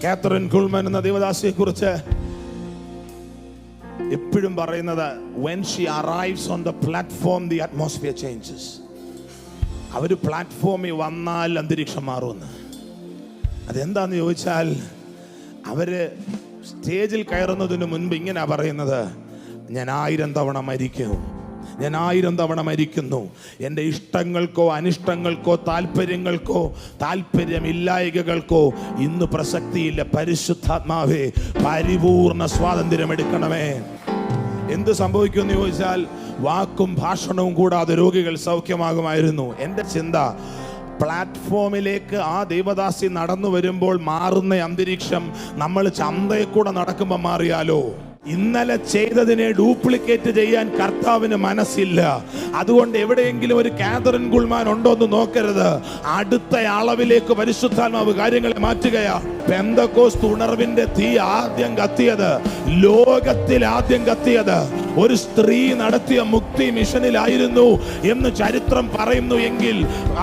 Catherine കുൾമാൻ എന്ന ദേവദാസിയെ കുറിച്ച് എപ്പോഴും പറയുന്നത്, when she arrives on the platform the atmosphere changes. അവര് പ്ലാറ്റ്ഫോമിൽ വന്നാൽ അന്തരീക്ഷം മാറുമെന്ന്. അതെന്താന്ന് ചോദിച്ചാൽ, അവര് സ്റ്റേജിൽ കയറുന്നതിന് മുൻപ് ഇങ്ങനെ പറയുന്നത്, ഞാൻ 1000 തവണ മരിക്കും, ഞാൻ 1000 തവണ മരിക്കുന്നു. എൻ്റെ ഇഷ്ടങ്ങൾക്കോ അനിഷ്ടങ്ങൾക്കോ താല്പര്യങ്ങൾക്കോ താല്പര്യമില്ലായ്കകൾക്കോ ഇന്ന് പ്രസക്തിയില്ല. പരിശുദ്ധാത്മാവേ, പരിപൂർണ സ്വാതന്ത്ര്യം എടുക്കണമേ. എന്ത് സംഭവിക്കുമെന്ന് ചോദിച്ചാൽ, വാക്കും ഭാഷണവും കൂടാതെ രോഗികൾ സൗഖ്യമാകുമായിരുന്നു. എൻ്റെ ചിന്ത, പ്ലാറ്റ്ഫോമിലേക്ക് ആ ദേവദാസി നടന്നു വരുമ്പോൾ മാറുന്ന അന്തരീക്ഷം നമ്മൾ ചന്തയിൽ കൂടെ നടക്കുമ്പോൾ മാറിയാലോ? ഇന്നലെ ചെയ്തതിനെ ഡ്യൂപ്ലിക്കേറ്റ് ചെയ്യാൻ കർത്താവിന് മനസ്സില്ല. അതുകൊണ്ട് എവിടെയെങ്കിലും ഒരു കാതറിൻ കുൾമാൻ ഉണ്ടോ എന്ന് നോക്കരുത്. അടുത്ത അളവിലേക്ക് പരിശുദ്ധാത്മാവ് കാര്യങ്ങളെ മാറ്റുകയാണ്. പെന്തക്കോസ്ത് ഉണർവിന്റെ തീ ആദ്യം കത്തിയത്, ലോകത്തിൽ ആദ്യം കത്തിയത് ഒരു സ്ത്രീ നടത്തിയ മുക്തി മിഷനിലായിരുന്നു എന്ന് ചരിത്രം പറയുന്നു. എങ്കിൽ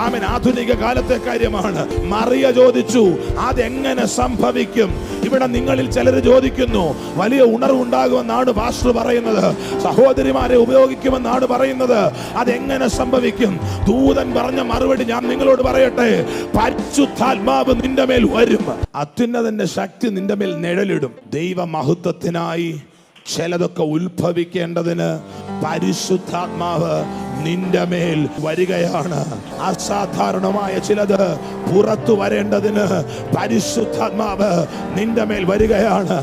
ആമേൻ, ആധുനിക കാലത്തെ കാര്യമാണ്. മറിയ ചോദിച്ചു, അതെങ്ങനെ സംഭവിക്കും? ഇവിടെ നിങ്ങളിൽ ചിലർ ചോദിക്കുന്നു, വലിയ ഉണർവുണ്ടാകുമെന്നാണ് പാസ്റ്റർ പറയുന്നത്, സഹോദരിമാരെ ഉപയോഗിക്കുമെന്നാണ് പറയുന്നത്, അതെങ്ങനെ സംഭവിക്കും? ദൂതൻ പറഞ്ഞ മറുപടി ഞാൻ നിങ്ങളോട് പറയട്ടെ, പരിശുദ്ധാത്മാവ് നിന്റെ മേൽ വരും, അത്യുന്നതന്റെ ശക്തി നിന്റെ മേൽ നിഴലിടും. ദൈവ മഹത്വത്തിനായി ചിലതൊക്കെ ഉത്ഭവിക്കേണ്ടതിന് പരിശുദ്ധാത്മാവ് നിന്റെ മേൽ വരികയാണ്. അസാധാരണമായ ചിലത് പുറത്തു വരേണ്ടതിന് പരിശുദ്ധാത്മാവ് നിന്റെ മേൽ വരികയാണ്.